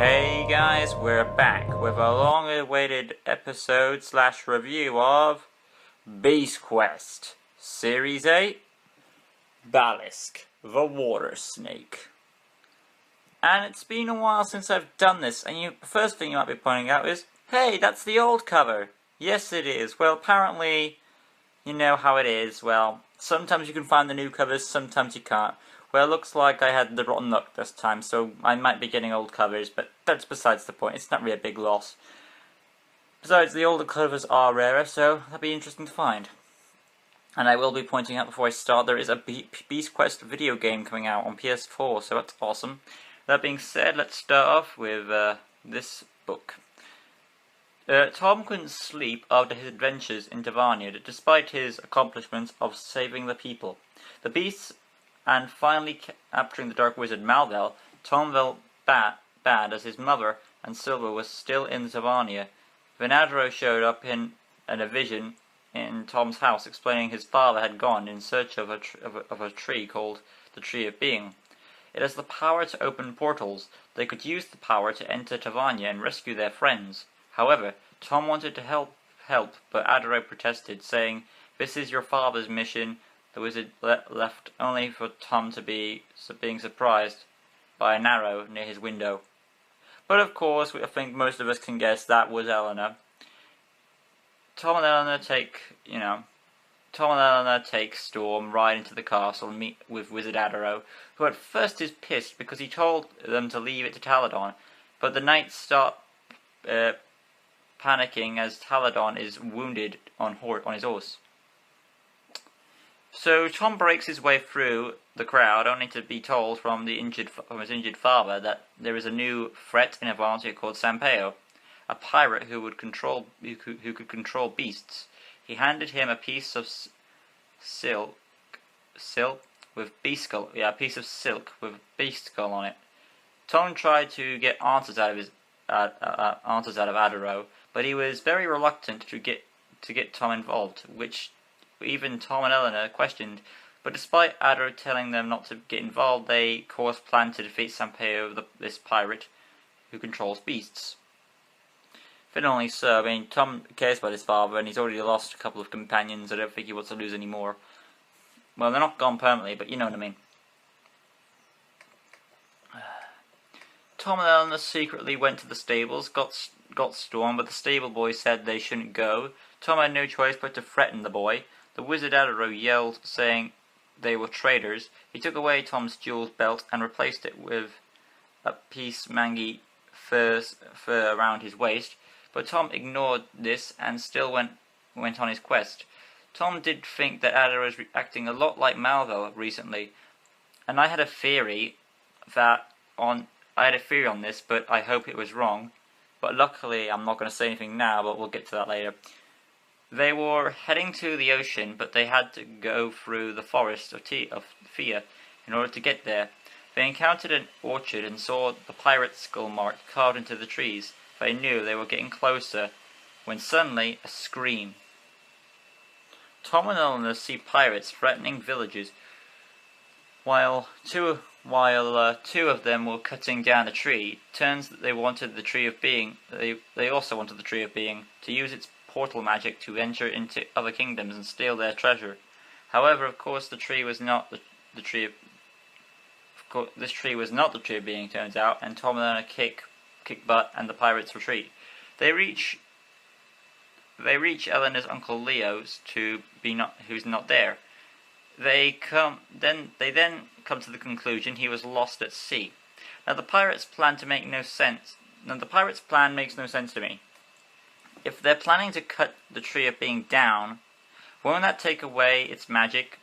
Hey guys, we're back with a long-awaited episode/review of Beast Quest Series 8 Ballast, the Water Snake. And it's been a while since I've done this, and the first thing you might be pointing out is, hey, that's the old cover. Yes, it is. Well, apparently, you know how it is. Well, sometimes you can find the new covers, sometimes you can't. Well, it looks like I had the rotten luck this time, so I might be getting old covers, but that's besides the point. It's not really a big loss. Besides, the older covers are rarer, so that'll be interesting to find. And I will be pointing out before I start, there is a Beast Quest video game coming out on PS4, so that's awesome. That being said, let's start off with this book. Tom couldn't sleep after his adventures in Tavarnia, despite his accomplishments of saving the people. The beasts and finally capturing the Dark Wizard Malvel, Tom felt bad as his mother and Silver was still in Tavarnia. Venadro showed up in a vision in Tom's house, explaining his father had gone in search of a tree called the Tree of Being. It has the power to open portals. They could use the power to enter Tavarnia and rescue their friends. However, Tom wanted to help, but Adaro protested, saying, "This is your father's mission." The wizard left only for Tom to be being surprised by an arrow near his window. But of course, I think most of us can guess that was Eleanor. Tom and Eleanor take Storm right into the castle and meet with Wizard Adaro, who at first is pissed because he told them to leave it to Taladon, but the knights start panicking as Taladon is wounded on his horse. So Tom breaks his way through the crowd, only to be told from his injured father that there is a new threat in Avantia called Sampaio, a pirate who could control beasts. He handed him a piece of silk with beast skull. Yeah, a piece of silk with beast skull on it. Tom tried to get answers out of Adaro, but he was very reluctant to get Tom involved, which even Tom and Eleanor questioned, but despite Adaro telling them not to get involved, they of course planned to defeat Sampaio, this pirate who controls beasts. If only so. I mean, Tom cares about his father, and he's already lost a couple of companions. I don't think he wants to lose any more. Well, they're not gone permanently, but you know what I mean. Tom and Eleanor secretly went to the stables, got Storm, but the stable boy said they shouldn't go. Tom had no choice but to threaten the boy. The wizard Adaro yelled, saying they were traitors. He took away Tom's jeweled belt and replaced it with a piece mangy fur around his waist, but Tom ignored this and still went on his quest. Tom did think that Adaro was acting a lot like Malvel recently, and I had a theory on this, but I hope it was wrong. But luckily, I'm not going to say anything now, but we'll get to that later. They were heading to the ocean, but they had to go through the forest of Fia in order to get there. They encountered an orchard and saw the pirate skull mark carved into the trees. They knew they were getting closer, when suddenly a scream. Tom and Eleanor see pirates threatening villages, while two of them were cutting down a tree. Turns that they wanted the Tree of Being. They also wanted the Tree of Being to use its portal magic to enter into other kingdoms and steal their treasure. However, of course, this tree was not the Tree of Being, turns out, and Tom and Eleanor kick butt, and the pirates retreat. They reach Eleanor's uncle Leo's who's not there. They then come to the conclusion he was lost at sea. Now the pirates' plan makes no sense to me. If they're planning to cut the Tree of Being down, won't that take away its magic?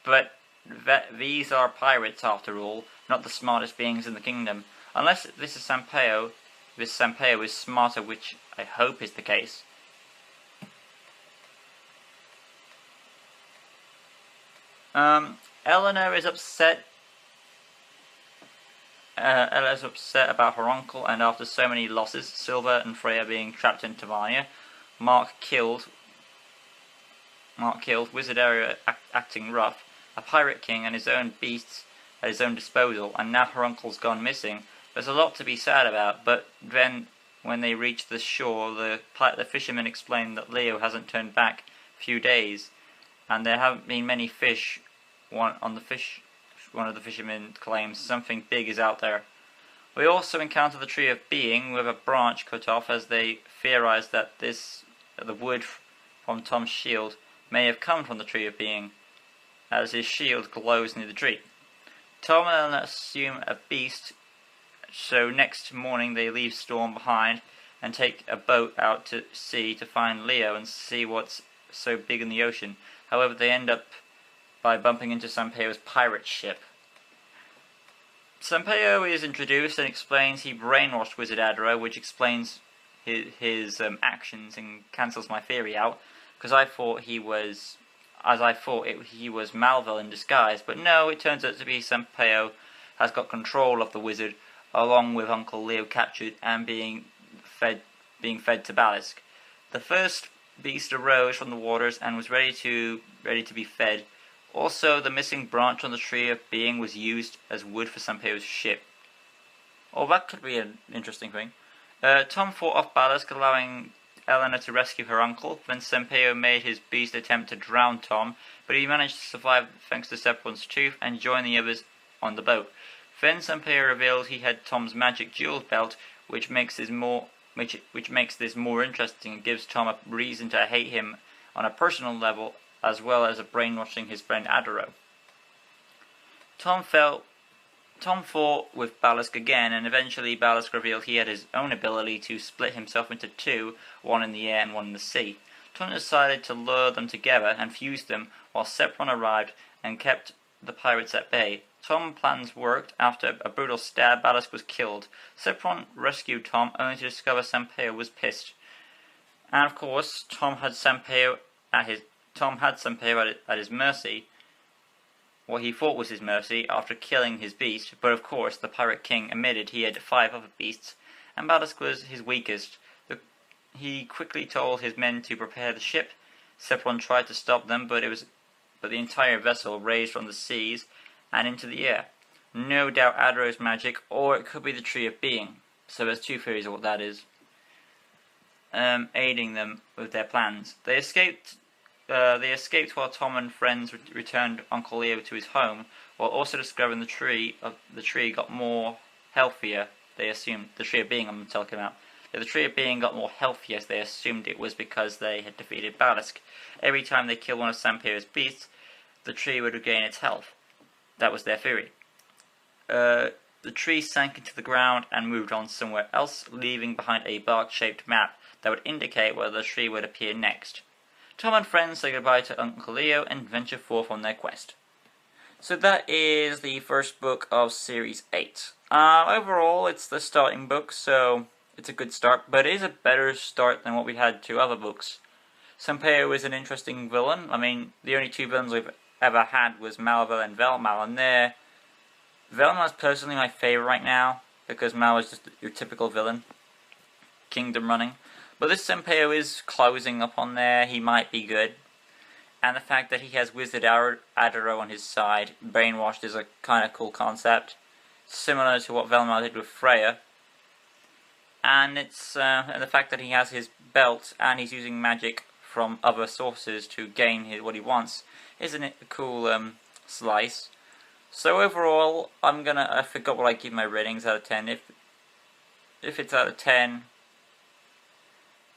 But these are pirates after all, not the smartest beings in the kingdom. Unless this Sampaio is smarter, which I hope is the case. Eleanor is upset. Eleanor's upset about her uncle, and after so many losses, Silver and Freya being trapped in Tavarnia, Mark killed, Wizard Area acting rough, a pirate king and his own beasts at his own disposal, and now her uncle's gone missing, There's a lot to be sad about, but then when they reach the shore, the fishermen explain that Leo hasn't turned back a few days, and there haven't been many fish. One of the fishermen claims something big is out there. We also encounter the Tree of Being with a branch cut off, as they theorize that the wood from Tom's shield may have come from the Tree of Being, as his shield glows near the tree. Tom and Eleanor assume a beast, so next morning they leave Storm behind and take a boat out to sea to find Leo and see what's so big in the ocean. However, they end up by bumping into Sanpeo's pirate ship. Sanpeo is introduced and explains he brainwashed Wizard Adro, which explains his actions and cancels my theory out, because I thought he was Malvel in disguise, but no, it turns out to be Sanpeo has got control of the wizard, along with Uncle Leo captured and being fed to Ballon. The first beast arose from the waters and was ready to be fed. Also, the missing branch on the Tree of Being was used as wood for Sanpeo's ship. Oh, that could be an interesting thing. Tom fought off Ballon, allowing Eleanor to rescue her uncle. Then Sanpeo made his beast attempt to drown Tom, but he managed to survive thanks to Sepron's tooth and join the others on the boat. Then Sanpeo revealed he had Tom's magic jeweled belt, which makes this more interesting and gives Tom a reason to hate him on a personal level, as well as brainwashing his friend Adoro. Tom fought with Ballon again, and eventually Ballon revealed he had his own ability to split himself into two, one in the air and one in the sea. Tom decided to lure them together and fuse them, while Sepron arrived and kept the pirates at bay. Tom's plans worked. After a brutal stab, Ballon was killed. Sepron rescued Tom, only to discover Sanpeo was pissed. And of course, Tom had Sanpeo at his mercy, what he thought was his mercy, after killing his beast, but of course the Pirate King admitted he had 5 other beasts, and Ballon was his weakest. He quickly told his men to prepare the ship. Sepron tried to stop them, but the entire vessel raised from the seas and into the air. No doubt Adro's magic, or it could be the Tree of Being. So there's 2 theories of what that is, aiding them with their plans. They escaped while Tom and friends returned Uncle Leo to his home, while also discovering the tree got more healthier. They assumed the Tree of Being I'm talking about. The Tree of Being got more healthier, as they assumed it was because they had defeated Ballon. Every time they killed one of Sanpeo's beasts, the tree would regain its health. That was their theory. The tree sank into the ground and moved on somewhere else, leaving behind a bark-shaped map that would indicate where the tree would appear next. Tom and friends say goodbye to Uncle Leo and venture forth on their quest. So that is the first book of Series 8. Overall, it's the starting book, so it's a good start, but it is a better start than what we had 2 other books. Sanpeo is an interesting villain. I mean, the only 2 villains we've ever had was Malvel and Velmal, and Velmal is personally my favourite right now, because Mal is just your typical villain. Kingdom running. But this Sanpeo is closing up on there, he might be good. And the fact that he has Wizard Adoro on his side, brainwashed, is a kind of cool concept. Similar to what Velmal did with Freya. And it's and the fact that he has his belt and he's using magic from other sources to gain what he wants. Isn't it a cool slice? So overall, I forgot what I give my ratings out of 10. If it's out of 10...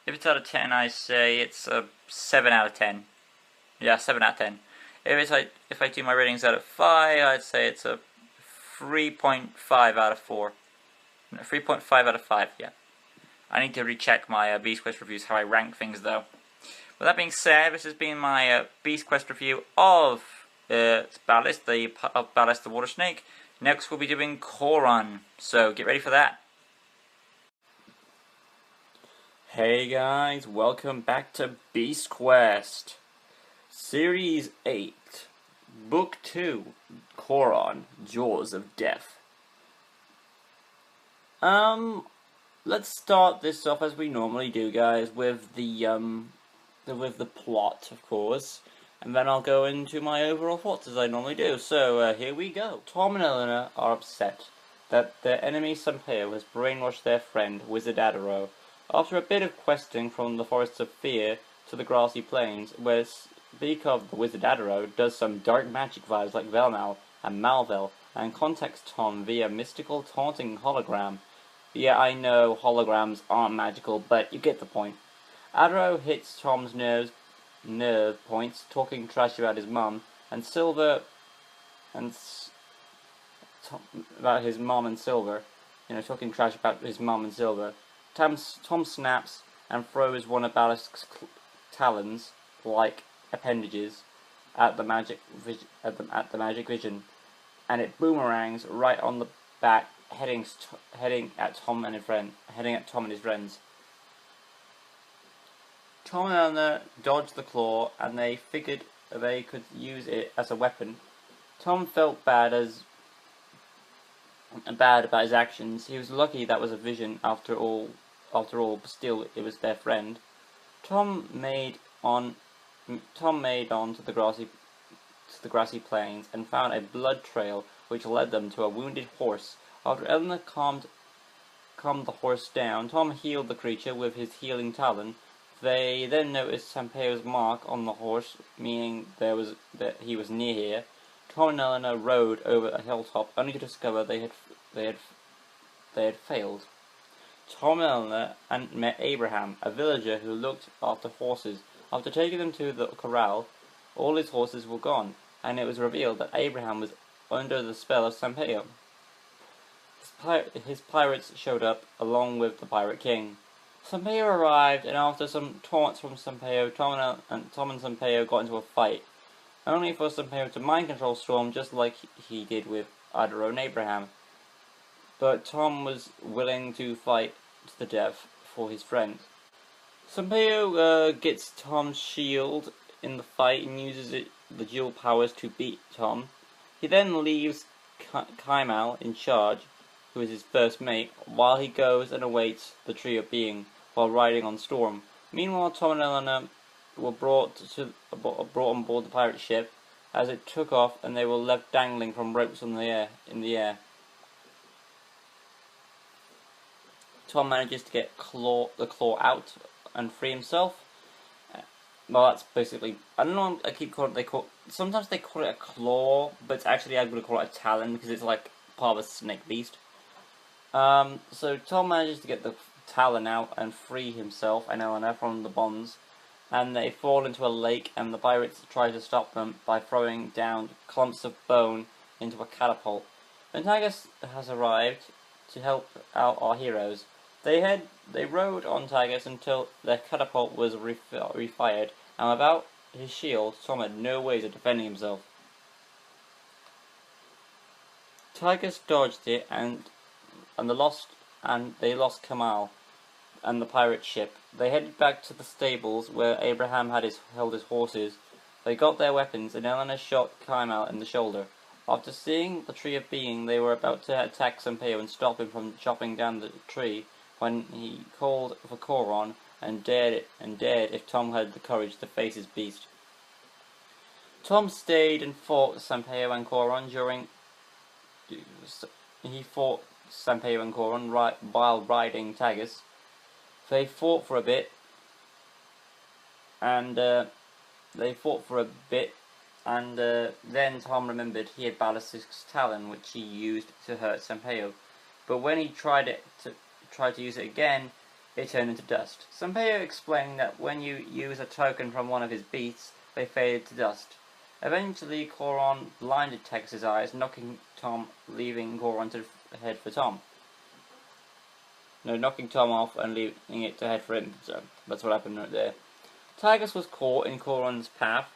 If it's out of 10, I say it's a 7 out of 10. Yeah, 7 out of 10. If I do my ratings out of 5, I'd say it's a 3.5 out of 4. No, 3.5 out of 5, yeah. I need to recheck my Beast Quest reviews, how I rank things, though. With that being said, this has been my Beast Quest review of Ballon, the Water Snake. Next, we'll be doing Koron, so get ready for that. Hey guys, welcome back to Beast Quest, Series 8, Book 2, Koron, Jaws of Death. Let's start this off as we normally do, guys, with the plot, of course, and then I'll go into my overall thoughts as I normally do. So, here we go. Tom and Eleanor are upset. that their enemy Sampaio has brainwashed their friend Wizard Adaro. After a bit of questing from the Forests of Fear to the grassy plains, where speak of the Wizard Adaro does some dark magic vibes like Velmal and Malvel, and contacts Tom via mystical taunting hologram. Yeah, I know holograms aren't magical, but you get the point. Adaro hits Tom's nerve points, talking trash about his mum, and Silver, about his mom and Silver, talking trash about his mom and Silver. Tom snaps and throws one of Ballist's talons, like appendages, at the magic vision, and it boomerangs right on the back, heading at Tom and his friends. Tom and Eleanor dodged the claw, and they figured they could use it as a weapon. Tom felt bad about his actions. He was lucky that was a vision after all, but still it was their friend. Tom made on to the grassy plains and found a blood trail which led them to a wounded horse. After Eleanor calmed the horse down, Tom healed the creature with his healing talon. They then noticed Sampaio's mark on the horse, meaning that he was near here. Tom and Eleanor rode over a hilltop, only to discover they had failed. Tom and Eleanor met Abraham, a villager who looked after horses. After taking them to the corral, all his horses were gone, and it was revealed that Abraham was under the spell of Sampaio. His pirates showed up, along with the Pirate King. Sampaio arrived, and after some taunts from Sampaio, Tom and Sampaio got into a fight, only for Sampaio to mind control Storm just like he did with Adaro and Abraham. But Tom was willing to fight to the death for his friend. Sampaio gets Tom's shield in the fight and uses the dual powers to beat Tom. He then leaves Kaimal in charge, who is his first mate, while he goes and awaits the Tree of Being while riding on Storm. Meanwhile, Tom and Eleanor were brought on board the pirate ship as it took off, and they were left dangling from ropes in the air. Tom manages to get the claw out and free himself. Well, that's basically, I don't know, sometimes they call it a claw, but actually I'm going to call it a talon because it's like part of a snake beast. So Tom manages to get the talon out and free himself and Eleanor from the bonds, and they fall into a lake, and the pirates try to stop them by throwing down clumps of bone into a catapult. When Tagus has arrived to help out our heroes, they rode on Tagus until their catapult was refired, and without his shield, Tom had no ways of defending himself. Tagus dodged it, and they lost Kamal and the pirate ship. They headed back to the stables where Abraham held his horses. They got their weapons, and Eleanor shot Kaimal in the shoulder. After seeing the Tree of Being, they were about to attack Sampaio and stop him from chopping down the tree, when he called for Koron and dared if Tom had the courage to face his beast. Tom stayed and fought Sampaio and Koron while riding Tagus. They fought for a bit, and then Tom remembered he had Ballist's talon, which he used to hurt Sampaio. But when he tried to use it again, it turned into dust. Sampaio explained that when you use a token from one of his beasts, they faded to dust. Eventually, Koron blinded Tagus' eyes, knocking Tom, leaving Koron to head for Tom. No, knocking Tom off and leaving it to head for him, so that's what happened right there. Tagus was caught in Koron's path,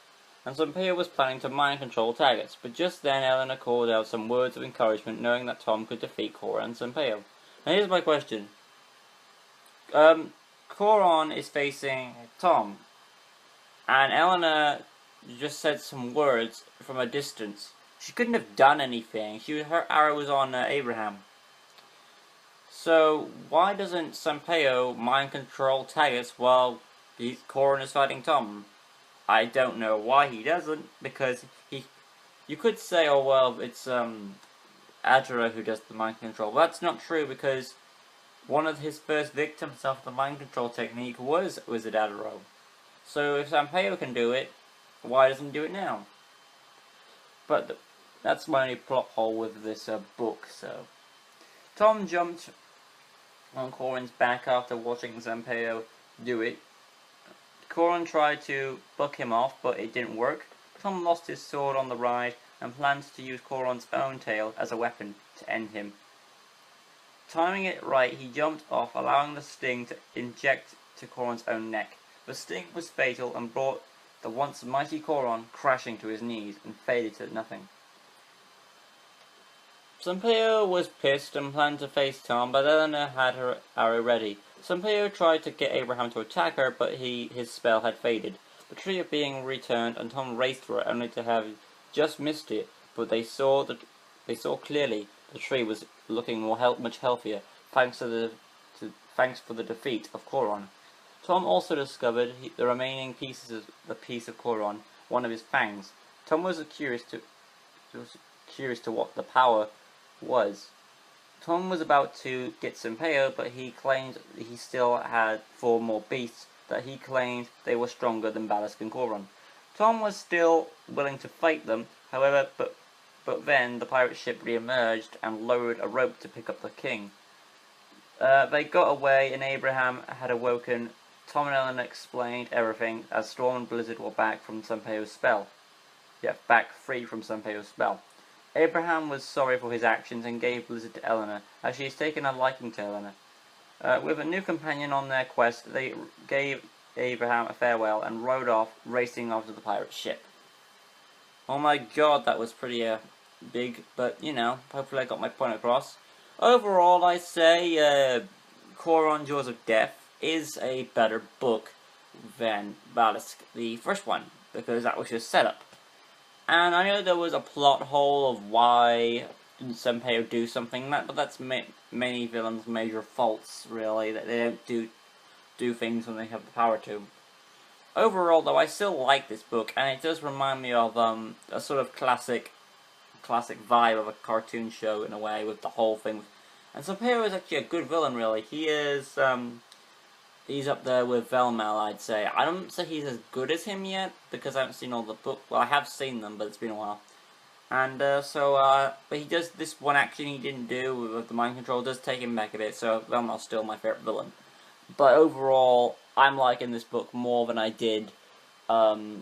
and Sampaio was planning to mind control Tagus, but just then Eleanor called out some words of encouragement, knowing that Tom could defeat Koron and Sampaio. Now here's my question. Koron is facing Tom, and Eleanor just said some words from a distance. She couldn't have done anything. Her arrow was on Abraham. So why doesn't Sampaio mind control Tagus while Koron is fighting Tom? I don't know why he doesn't, because you could say, oh well, it's Adra who does the mind control. Well, that's not true because one of his first victims of the mind control technique was Wizard Adro. So if Sampaio can do it, why doesn't he do it now? But that's my only plot hole with this book, so. Tom jumped on Koron's back after watching Sampaio do it. Koron tried to buck him off, but it didn't work. Tom lost his sword on the ride and planned to use Koron's own tail as a weapon to end him. Timing it right, he jumped off, allowing the sting to inject to Koron's own neck. The sting was fatal and brought the once mighty Koron crashing to his knees and faded to nothing. Sampaio was pissed and planned to face Tom, but Eleanor had her arrow ready. Sampaio tried to get Abraham to attack her, but his spell had faded. The tree of being returned, and Tom raced for it, only to have just missed it. But they saw clearly the tree was looking much healthier, thanks for the defeat of Koron. Tom also discovered the remaining piece of Koron, one of his fangs. Tom was curious to what the power was. Tom was about to get Sampaio, but he claimed he still had 4 more beasts that he claimed they were stronger than Ballon and Koron. Tom was still willing to fight them, however, but then the pirate ship re-emerged and lowered a rope to pick up the king. They got away and Abraham had awoken. Tom and Eleanor explained everything as Storm and Blizzard were back from Sampaio's spell. Yeah, back free from Sampaio's spell. Abraham was sorry for his actions and gave Blizzard to Eleanor, as she has taken a liking to Eleanor. With a new companion on their quest, they gave Abraham a farewell and rode off, racing after the pirate ship. Oh my god, that was pretty big, but you know, hopefully I got my point across. Overall, I say Koron Jaws of Death is a better book than Ballast, the first one, because that was just setup. And I know there was a plot hole of why didn't Sampaio do something, but that's many villains' major faults, really, that they don't do things when they have the power to. Overall, though, I still like this book, and it does remind me of a sort of classic vibe of a cartoon show in a way, with the whole thing. And Sampaio is actually a good villain, really. He is he's up there with Velmal, I'd say. I don't say he's as good as him yet, because I haven't seen all the books. Well, I have seen them, but it's been a while. And but he does this one action he didn't do with the mind control does take him back a bit. So Velmal's still my favorite villain. But overall, I'm liking this book more than I did Ballast,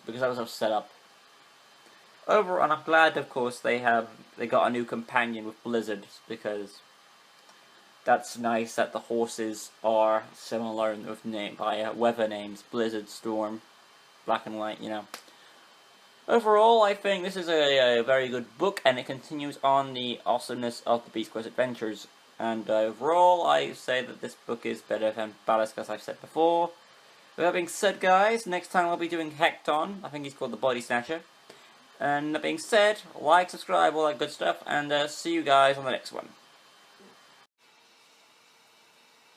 because that was a setup. Overall, and I'm glad, of course, they got a new companion with Blizzard, because that's nice that the horses are similar with weather names: Blizzard, Storm, Black and White, you know. Overall, I think this is a very good book, and it continues on the awesomeness of the Beast Quest adventures. And overall, I say that this book is better than Ballast, as I've said before. With that being said, guys, next time I'll be doing Hecton. I think he's called the Body Snatcher. And that being said, like, subscribe, all that good stuff, and see you guys on the next one.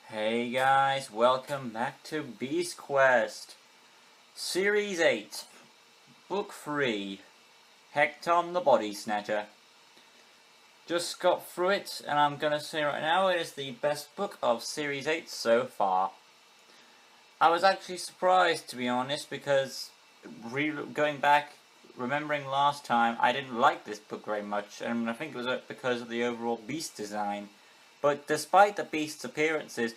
Hey guys, welcome back to Beast Quest, Series 8, Book 3, Hecton the Body Snatcher. Just got through it, and I'm gonna say right now it is the best book of Series 8 so far. I was actually surprised, to be honest, because going back, remembering last time, I didn't like this book very much, and I think it was because of the overall beast design. But despite the beast's appearances,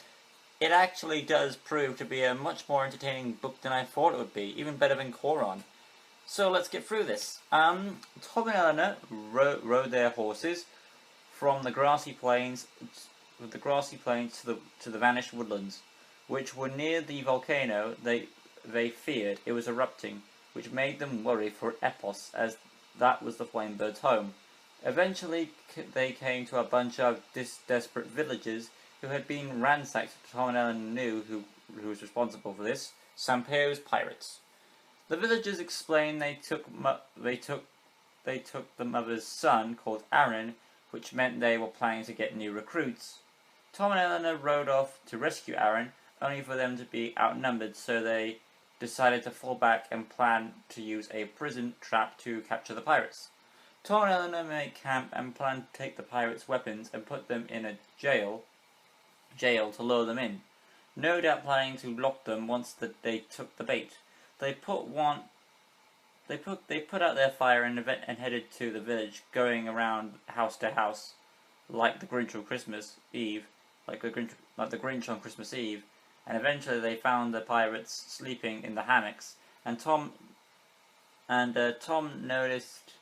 it actually does prove to be a much more entertaining book than I thought it would be, even better than Koron. So let's get through this. Tom and Eleanor rode their horses from the grassy plains to the vanished woodlands, which were near the volcano they feared it was erupting, which made them worry for Epos, as that was the flame bird's home. Eventually, they came to a bunch of desperate villagers who had been ransacked. Tom and Eleanor knew who was responsible for this: Sampaio's pirates. The villagers explained they took the mother's son, called Aaron, which meant they were planning to get new recruits. Tom and Eleanor rode off to rescue Aaron, only for them to be outnumbered, so they decided to fall back and plan to use a prison trap to capture the pirates. Tom and Eleanor make camp and plan to take the pirates' weapons and put them in a jail to lure them in. No doubt planning to lock them once they took the bait. They put out their fire and headed to the village, going around house to house, like the Grinch on Christmas Eve, like the Grinch on Christmas Eve. And eventually they found the pirates sleeping in the hammocks. And Tom noticed.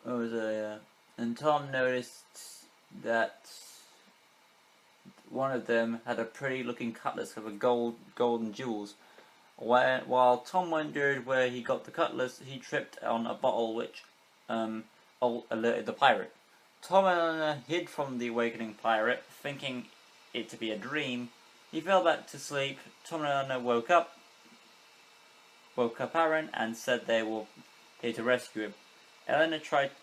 And Tom noticed that one of them had a pretty-looking cutlass with golden jewels. While Tom wondered where he got the cutlass, he tripped on a bottle which alerted the pirate. Tom and Eleanor hid from the awakening pirate, thinking it to be a dream. He fell back to sleep. Tom and Eleanor woke up Aaron and said they were here to rescue him. Eleanor tricked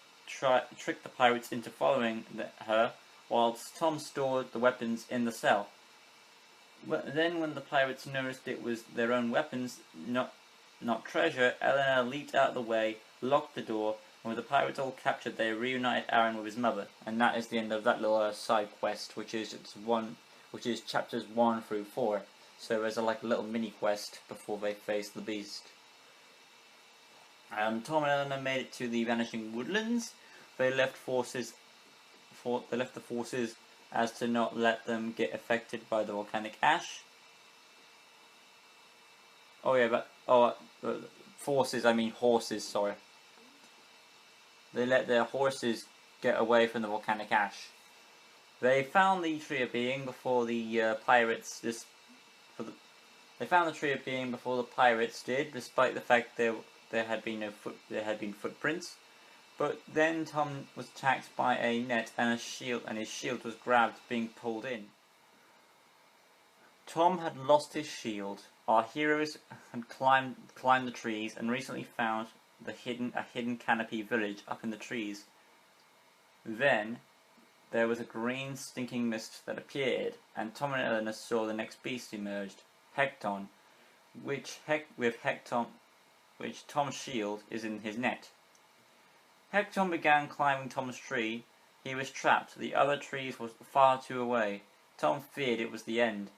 the pirates into following her, whilst Tom stored the weapons in the cell. Then, when the pirates noticed it was their own weapons, not treasure, Eleanor leaped out of the way, locked the door, and with the pirates all captured, they reunited Aaron with his mother. And that is the end of that little side quest, which is chapters 1 through 4. So there's a little mini quest before they face the beast. Tom and Eleanor made it to the Vanishing Woodlands. They left the forces as to not let them get affected by the volcanic ash. Forces, I mean horses, sorry. They let their horses get away from the volcanic ash. They found the Tree of Being before the pirates. They found the Tree of Being before the pirates did, despite the fact there had been footprints. But then Tom was attacked by a net and his shield was grabbed, being pulled in. Tom had lost his shield. Our heroes had climbed the trees and recently found a hidden canopy village up in the trees. Then there was a green stinking mist that appeared, and Tom and Eleanor saw the next beast emerged, Hecton, which Tom's shield is in his net. Hecton began climbing Tom's tree. He was trapped. The other trees were far too away. Tom feared it was the end.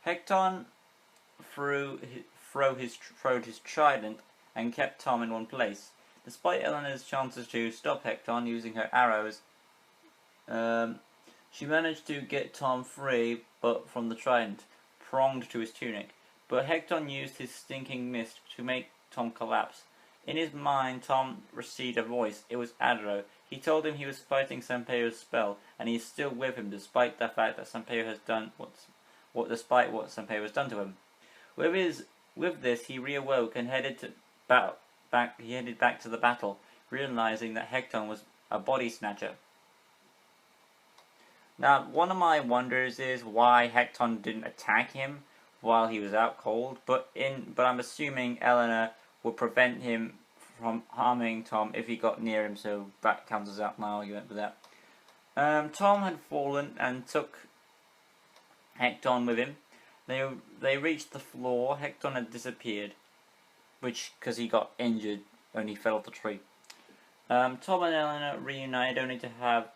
Hecton threw his trident and kept Tom in one place. Despite Eleanor's chances to stop Hecton using her arrows, she managed to get Tom free, but from the trident, pronged to his tunic. But Hecton used his stinking mist to make Tom collapse. In his mind, Tom received a voice. It was Adro. He told him he was fighting Sampeo's spell, and he is still with him, despite the fact that Sampeo has done despite what Sampeo has done to him. With this, he reawoke and headed back to the battle, realizing that Hecton was a body snatcher. Now, one of my wonders is why Hecton didn't attack him while he was out cold, but I'm assuming Eleanor would prevent him from harming Tom if he got near him, so that cancels out my argument with that. Tom had fallen and took Hecton with him. They reached the floor. Hecton had disappeared, because he got injured and he fell off the tree. Tom and Eleanor reunited only to have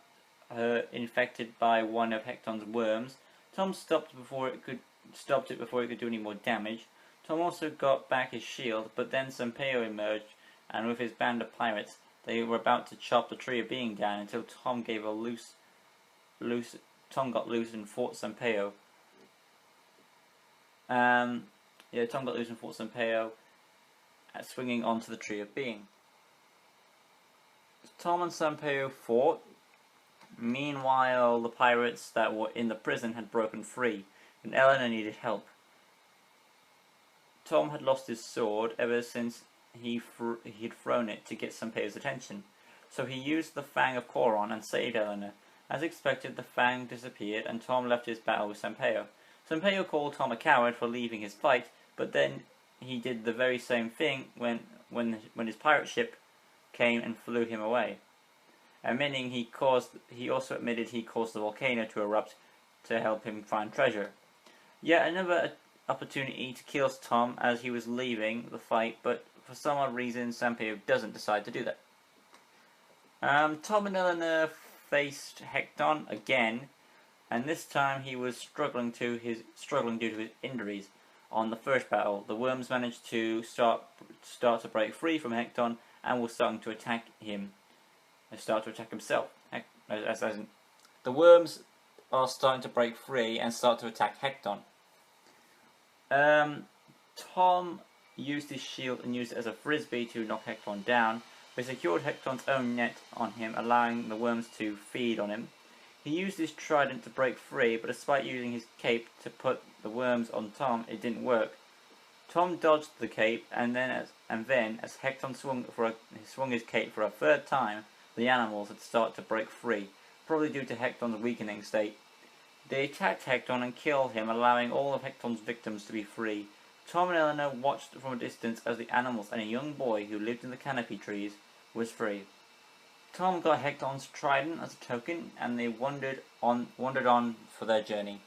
her infected by one of Hecton's worms. Tom stopped it before it could do any more damage. Tom also got back his shield, but then Sampeo emerged, and with his band of pirates, they were about to chop the Tree of Being down until Tom got loose and fought Sampeo. Tom got loose and fought Sampeo, swinging onto the Tree of Being. Tom and Sampeo fought. Meanwhile, the pirates that were in the prison had broken free, and Eleanor needed help. Tom had lost his sword ever since he'd thrown it to get Sampeo's attention, so he used the Fang of Koron and saved Eleanor. As expected, the Fang disappeared and Tom left his battle with Sampeo. Sampeo called Tom a coward for leaving his fight, but then he did the very same thing when his pirate ship came and flew him away. He also admitted he caused the volcano to erupt to help him find treasure. Yet another opportunity to kill Tom as he was leaving the fight, but for some odd reason Sampeo doesn't decide to do that. Tom and Eleanor faced Hecton again, and this time he was struggling due to his injuries. On the first battle, the worms managed to start to break free from Hecton and were starting to attack him. They start to attack himself. The worms are starting to break free and start to attack Hecton. Tom used his shield and used it as a frisbee to knock Hecton down, but secured Hecton's own net on him, allowing the worms to feed on him. He used his trident to break free, but despite using his cape to put the worms on Tom, it didn't work. Tom dodged the cape, and then as Hecton swung his cape for a third time, the animals had started to break free, probably due to Hecton's weakening state. They attacked Hecton and killed him, allowing all of Hecton's victims to be free. Tom and Eleanor watched from a distance as the animals and a young boy who lived in the canopy trees was free. Tom got Hecton's trident as a token, and they wandered on for their journey.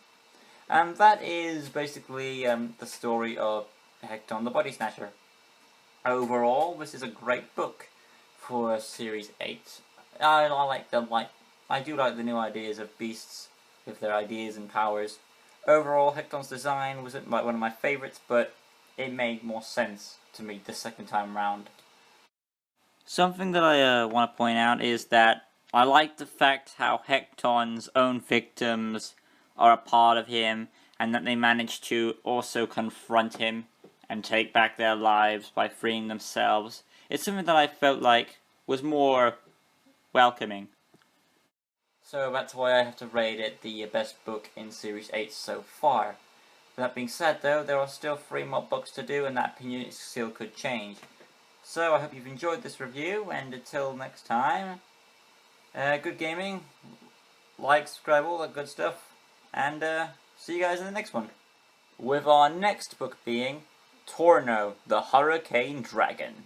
And that is basically the story of Hecton the Body Snatcher. Overall, this is a great book for Series 8. I do like the new ideas of beasts with their ideas and powers. Overall, Hecton's design wasn't one of my favourites, but it made more sense to me the second time round. Something that I want to point out is that I like the fact how Hecton's own victims are a part of him, and that they manage to also confront him and take back their lives by freeing themselves. It's something that I felt like was more welcoming. So that's why I have to rate it the best book in Series 8 so far. That being said though, there are still 3 more books to do, and that opinion still could change. So I hope you've enjoyed this review, and until next time, good gaming, like, subscribe, all that good stuff, and see you guys in the next one. With our next book being Torno, the Hurricane Dragon.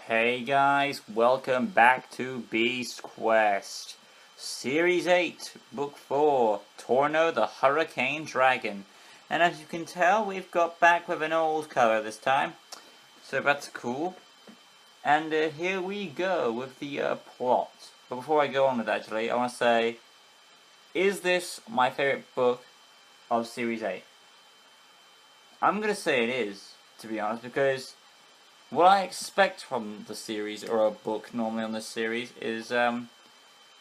Hey guys, welcome back to Beast Quest. Series 8, Book 4, Torno the Hurricane Dragon. And as you can tell, we've got back with an old cover this time. So that's cool. And here we go with the plot. But before I go on with that, actually, I want to say, is this my favourite book of Series 8? I'm going to say it is, to be honest, because what I expect from the series, or a book normally on this series, is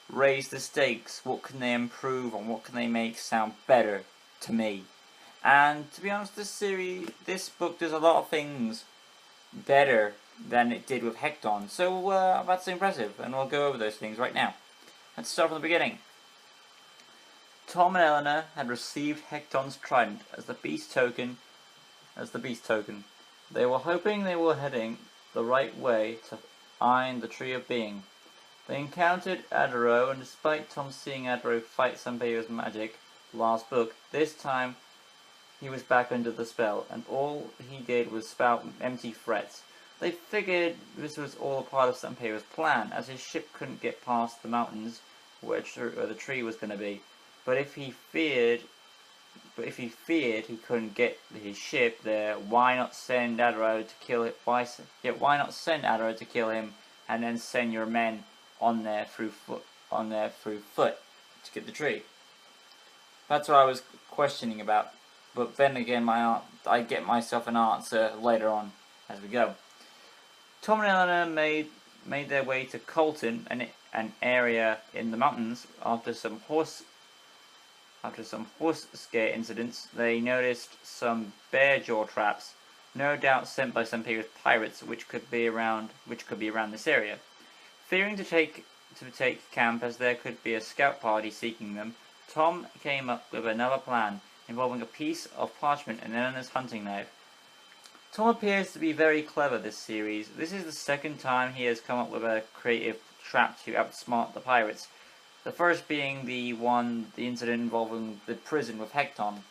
raise the stakes. What can they improve on? What can they make sound better to me? And to be honest, this book does a lot of things better than it did with Hecton. So that's impressive, and we'll go over those things right now. Let's start from the beginning. Tom and Eleanor had received Hecton's trident as the beast token. They were hoping they were heading the right way to find the Tree of Being. They encountered Adaro, and despite Tom seeing Adaro fight Sanpeyo's magic last book, this time he was back under the spell, and all he did was spout empty threats. They figured this was all a part of Sanpeyo's plan, as his ship couldn't get past the mountains where the tree was going to be. But if he feared he couldn't get his ship there, why not send Adaro to kill it? Why not send Adaro to kill him, and then send your men on there through foot to get the tree? That's what I was questioning about. But then again, I get myself an answer later on as we go. Tom and Eleanor made their way to Colton, an area in the mountains. After some horse scare incidents, they noticed some bear jaw traps, no doubt sent by some previous pirates, which could be around this area. Fearing to take camp, as there could be a scout party seeking them, Tom came up with another plan, involving a piece of parchment and Eleanor's hunting knife. Tom appears to be very clever this series. This is the second time he has come up with a creative trap to outsmart the pirates. The first being the incident involving the prison with Hecton.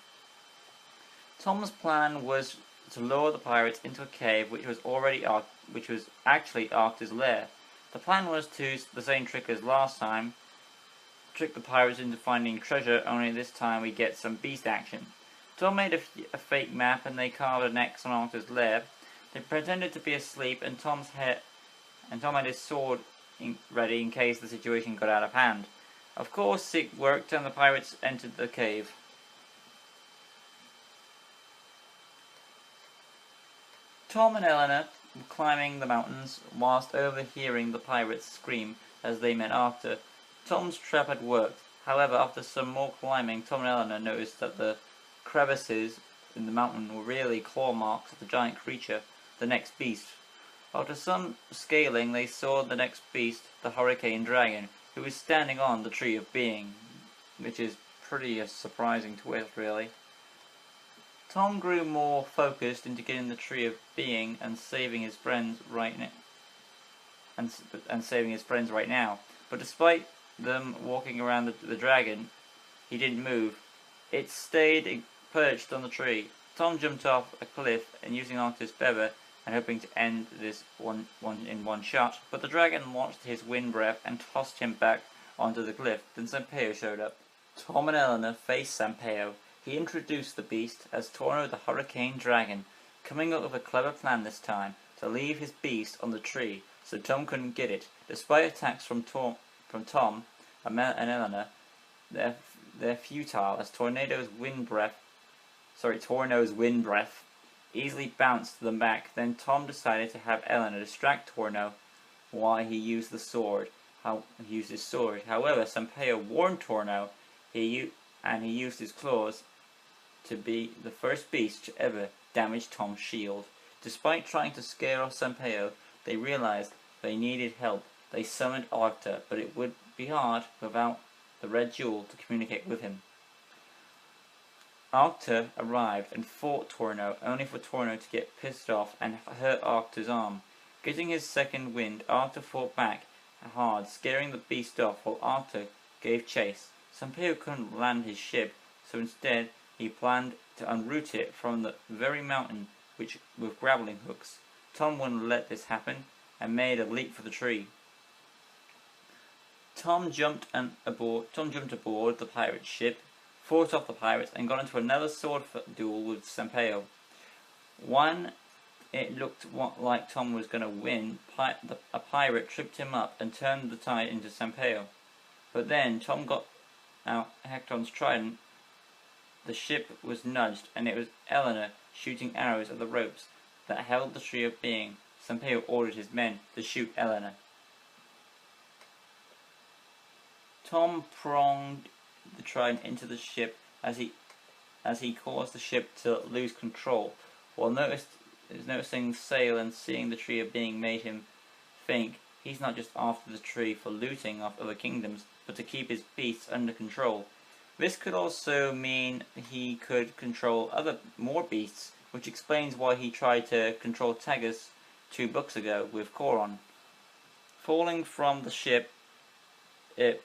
Tom's plan was to lure the pirates into a cave which was actually Arctur's lair. The plan was to use the same trick as last time, trick the pirates into finding treasure, only this time we get some beast action. Tom made a fake map, and they carved an X on Arctur's lair. They pretended to be asleep, and Tom's and Tom had his sword ready in case the situation got out of hand. Of course it worked, and the pirates entered the cave. Tom and Eleanor were climbing the mountains whilst overhearing the pirates scream as they met Arthur. Tom's trap had worked. However, after some more climbing, Tom and Eleanor noticed that the crevices in the mountain were really claw marks of the giant creature, the next beast. After some scaling, they saw the next beast, the hurricane dragon, who was standing on the Tree of Being, which is pretty a surprising twist, really. Tom grew more focused into getting the Tree of Being and saving his friends right now. And saving his friends right now. But despite them walking around the dragon, he didn't move. It stayed perched on the tree. Tom jumped off a cliff and using Arctur's feather and hoping to end this in one shot, but the dragon launched his wind breath and tossed him back onto the cliff. Then Sampaio showed up. Tom and Eleanor faced Sampaio. He introduced the beast as Torno the Hurricane Dragon, coming up with a clever plan this time to leave his beast on the tree so Tom couldn't get it. Despite attacks from Tom and Eleanor, they're futile as Torno's wind breath easily bounced them back. Then Tom decided to have Eleanor distract Torno while he used his sword. However, Sampaio warned Torno, and he used his claws to be the first beast to ever damage Tom's shield. Despite trying to scare off Sampaio, they realized they needed help. They summoned Arctur, but it would be hard without the red jewel to communicate with him. Arctur arrived and fought Torno, only for Torno to get pissed off and hurt Arctur's arm. Getting his second wind, Arctur fought back hard, scaring the beast off while Arctur gave chase. Sampaio couldn't land his ship, so instead he planned to unroot it from the very mountain with grappling hooks. Tom wouldn't let this happen and made a leap for the tree. Tom jumped aboard the pirate ship, fought off the pirates, and got into another sword duel with Sampaio. When it looked like Tom was going to win, a pirate tripped him up and turned the tide into Sampaio. But then Tom got out Hecton's trident. The ship was nudged, and it was Eleanor shooting arrows at the ropes that held the Tree of Being. Sampaio ordered his men to shoot Eleanor. Tom pronged the trident into the ship as he caused the ship to lose control. While noticing the sail and seeing the Tree of Being made him think he's not just after the tree for looting off other kingdoms, but to keep his beasts under control. This could also mean he could control more beasts, which explains why he tried to control Tagus 2 books ago with Koron. Falling from the ship to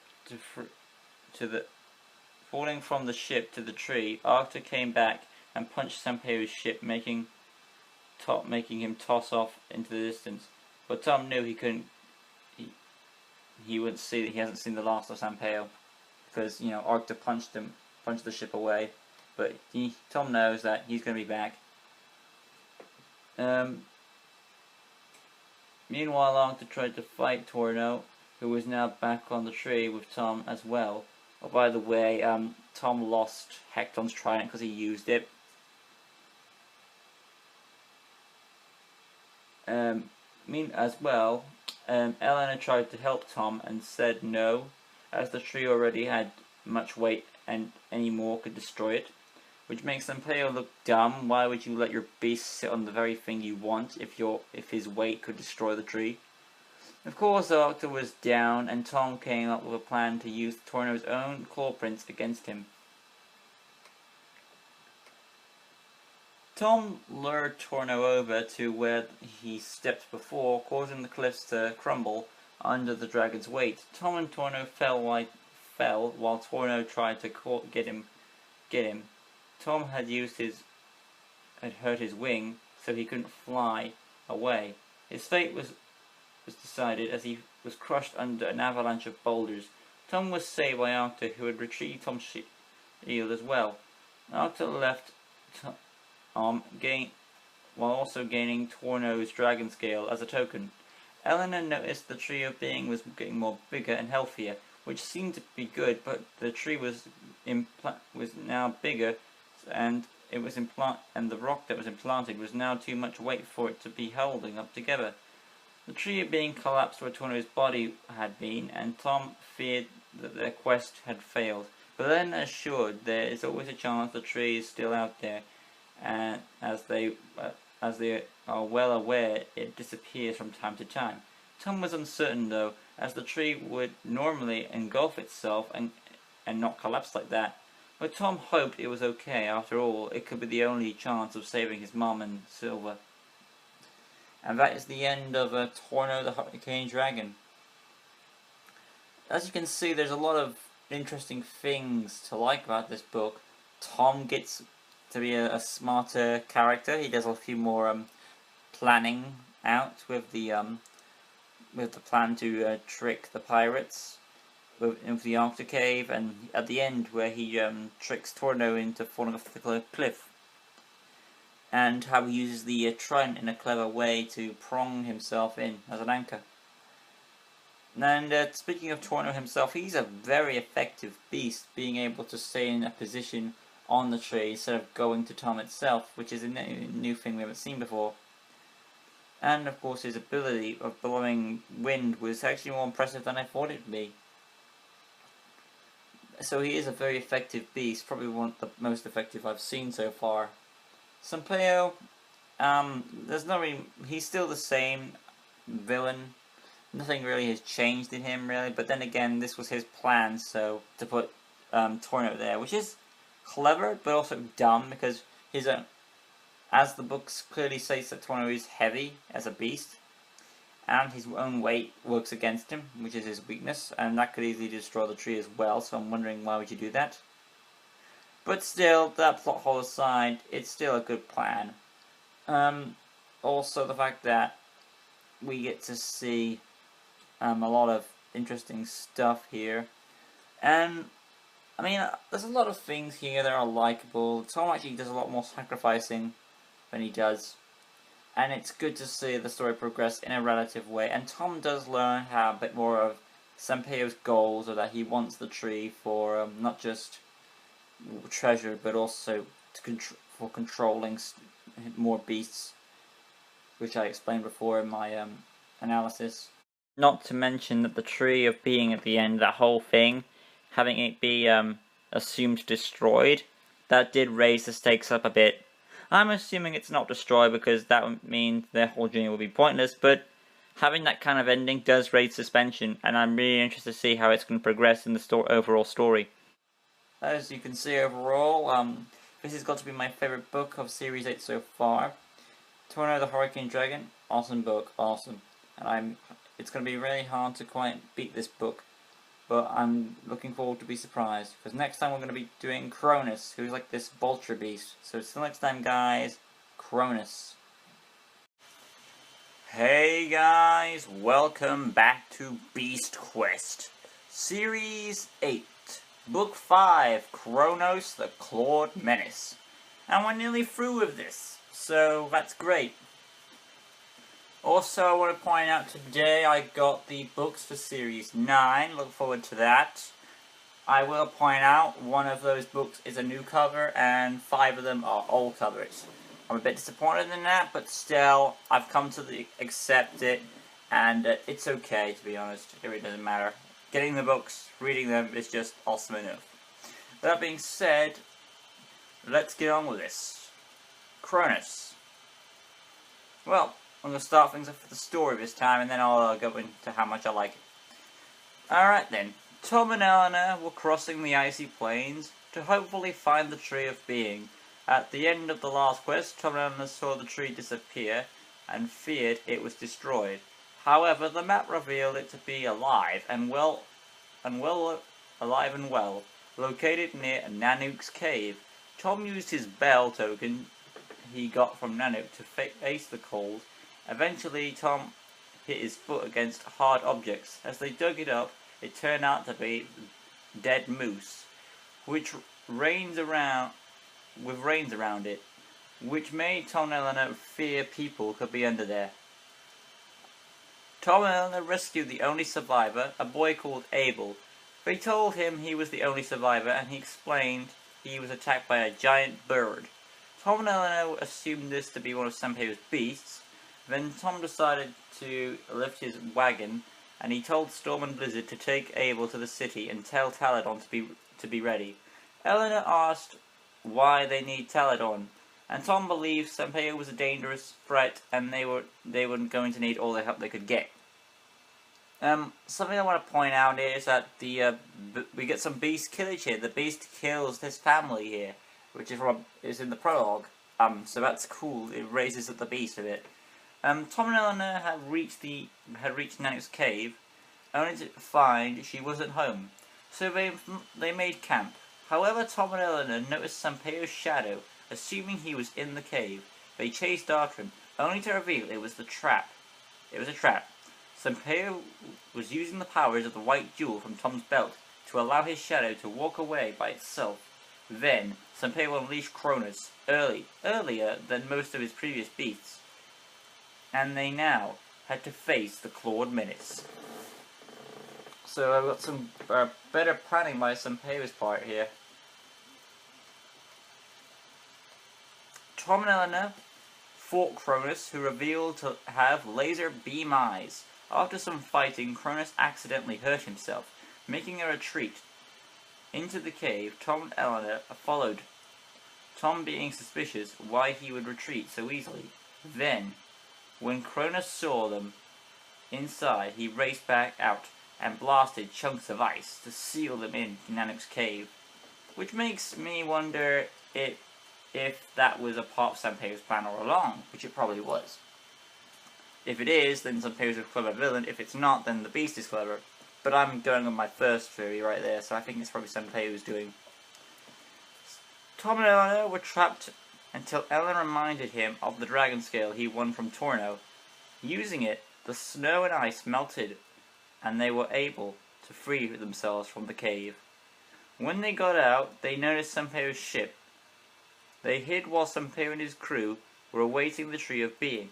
the tree, Arctur came back and punched Sampaio's ship, making him toss off into the distance. But Tom knew he hasn't seen the last of Sampaio, because Arctur punched the ship away. But Tom knows that he's going to be back. Meanwhile, Arctur tried to fight Torno, who was now back on the tree with Tom as well. Oh, by the way, Tom lost Hecton's trident because he used it. Eleanor tried to help Tom and said no, as the tree already had much weight and any more could destroy it. Which makes Sampaio look dumb. Why would you let your beast sit on the very thing you want if his weight could destroy the tree? Of course, Arctur was down, and Tom came up with a plan to use Torno's own claw prints against him. Tom lured Torno over to where he stepped before, causing the cliffs to crumble under the dragon's weight. Tom and Torno fell while Torno tried to get him. Tom had hurt his wing, so he couldn't fly away. His fate was decided as he was crushed under an avalanche of boulders. Tom was saved by Arctur, who had retrieved Tom's shield as well. Arctur left Tom while also gaining Torno's dragon scale as a token. Eleanor noticed the tree of being was getting more bigger and healthier, which seemed to be good, but the tree was now bigger, and and the rock that was implanted was now too much weight for it to be holding up together. The tree of being collapsed where Torno's body had been, and Tom feared that their quest had failed. But then assured there is always a chance the tree is still out there, and as they are well aware, it disappears from time to time. Tom was uncertain though, as the tree would normally engulf itself and not collapse like that. But Tom hoped it was okay. After all, it could be the only chance of saving his mom and Silver. And that is the end of Torno the Hurricane Dragon. As you can see, there's a lot of interesting things to like about this book. Tom gets to be a smarter character. He does a few more planning out with the plan to trick the pirates into the Arctic cave, and at the end where he tricks Torno into falling off the cliff. And how he uses the trident in a clever way to prong himself in as an anchor. And speaking of Torno himself, he's a very effective beast, being able to stay in a position on the tree instead of going to Tom itself, which is a new thing we haven't seen before. And of course his ability of blowing wind was actually more impressive than I thought it would be. So he is a very effective beast, probably one of the most effective I've seen so far. Sampaio, he's still the same villain. Nothing really has changed in him, really. But then again, this was his plan, so to put Torno there, which is clever, but also dumb, because as the books clearly says that Torno is heavy as a beast, and his own weight works against him, which is his weakness, and that could easily destroy the tree as well, so I'm wondering why would you do that? But still, that plot hole aside, it's still a good plan. Also, the fact that we get to see a lot of interesting stuff here. And, I mean, there's a lot of things here that are likable. Tom actually does a lot more sacrificing than he does. And it's good to see the story progress in a relative way. And Tom does learn how a bit more of Sampaio's goals, or that he wants the tree for not just treasure, but also for controlling more beasts, which I explained before in my analysis. Not to mention that the tree of being at the end, that whole thing, having it be assumed destroyed, that did raise the stakes up a bit. I'm assuming it's not destroyed because that would mean their whole journey will be pointless, but having that kind of ending does raise suspension, and I'm really interested to see how it's going to progress in the overall story. As you can see overall, this has got to be my favourite book of Series 8 so far. Torno the Hurricane Dragon, awesome book, awesome. And it's going to be really hard to quite beat this book, but I'm looking forward to be surprised, because next time we're going to be doing Chronos, who's like this vulture beast. So till next time guys, Chronos. Hey guys, welcome back to Beast Quest, Series 8. Book 5, Chronos the Clawed Menace. And we're nearly through with this, so that's great. Also, I want to point out today I got the books for Series 9, look forward to that. I will point out one of those books is a new cover and 5 of them are old covers. I'm a bit disappointed in that, but still, I've come to accept it, and it's okay, to be honest. It really doesn't matter. Getting the books, reading them is just awesome enough. That being said, let's get on with this. Chronos. Well, I'm going to start things off with the story this time, and then I'll go into how much I like it. Alright then, Tom and Eleanor were crossing the icy plains to hopefully find the Tree of Being. At the end of the last quest, Tom and Eleanor saw the tree disappear and feared it was destroyed. However, the map revealed it to be alive and well, located near Nanook's cave. Tom used his bell token he got from Nanook to face the cold. Eventually, Tom hit his foot against hard objects. As they dug it up, it turned out to be dead moose, with reins around it, which made Tom and Eleanor fear people could be under there. Tom and Eleanor rescued the only survivor, a boy called Abel. They told him he was the only survivor, and he explained he was attacked by a giant bird. Tom and Eleanor assumed this to be one of Sanpeo's beasts. Then Tom decided to lift his wagon, and he told Storm and Blizzard to take Abel to the city and tell Taladon to be ready. Eleanor asked why they need Taladon, and Tom believed Sanpeo was a dangerous threat, and they were going to need all the help they could get. Something I want to point out here is that we get some beast killage here. The beast kills his family here, which is in the prologue. So that's cool. It raises up the beast a bit. Tom and Eleanor had reached Nanook's cave, only to find she wasn't home. So they made camp. However, Tom and Eleanor noticed Sanpeo's shadow, assuming he was in the cave. They chased after him, only to reveal it was the trap. It was a trap. Sanpeo was using the powers of the white jewel from Tom's belt to allow his shadow to walk away by itself. Then, Sanpeo unleashed Chronos earlier than most of his previous beasts, and they now had to face the Clawed Menace. So I've got some better planning by Sanpeo's part here. Tom and Eleanor fought Chronos, who revealed to have laser beam eyes. After some fighting, Chronos accidentally hurt himself, making a retreat into the cave. Tom and Eleanor followed, Tom being suspicious why he would retreat so easily. Then, when Chronos saw them inside, he raced back out and blasted chunks of ice to seal them in Nanook's cave, which makes me wonder if that was a part of Sanpeo's plan all along, which it probably was. If it is, then Sanpeo's a clever villain. If it's not, then the beast is clever. But I'm going on my first theory right there, so I think it's probably Sanpeo's doing. Tom and Eleanor were trapped until Ellen reminded him of the dragon scale he won from Torno. Using it, the snow and ice melted, and they were able to free themselves from the cave. When they got out, they noticed Sanpeo's ship. They hid while Sanpeo and his crew were awaiting the Tree of Being.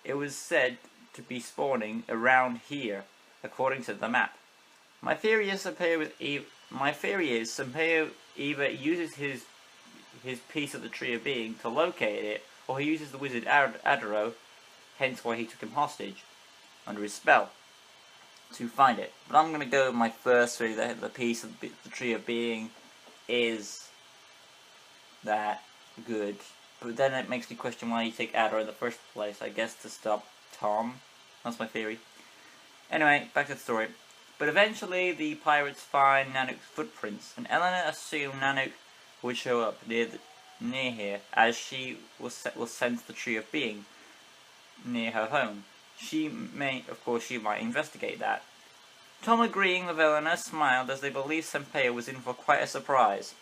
It was said to be spawning around here, according to the map. My theory is Sanpeo either uses his piece of the Tree of Being to locate it, or he uses the wizard Adaro, hence why he took him hostage, under his spell, to find it. But I'm going to go with my first theory that the piece of the Tree of Being is that good. But then it makes me question why you take Adaro in the first place. I guess to stop Tom. That's my theory. Anyway, back to the story. But eventually the pirates find Nanook's footprints, and Eleanor assumed Nanook would show up near here, as she will sense the Tree of Being near her home. She might investigate that. Tom, agreeing with Eleanor, smiled as they believed Sanpeo was in for quite a surprise.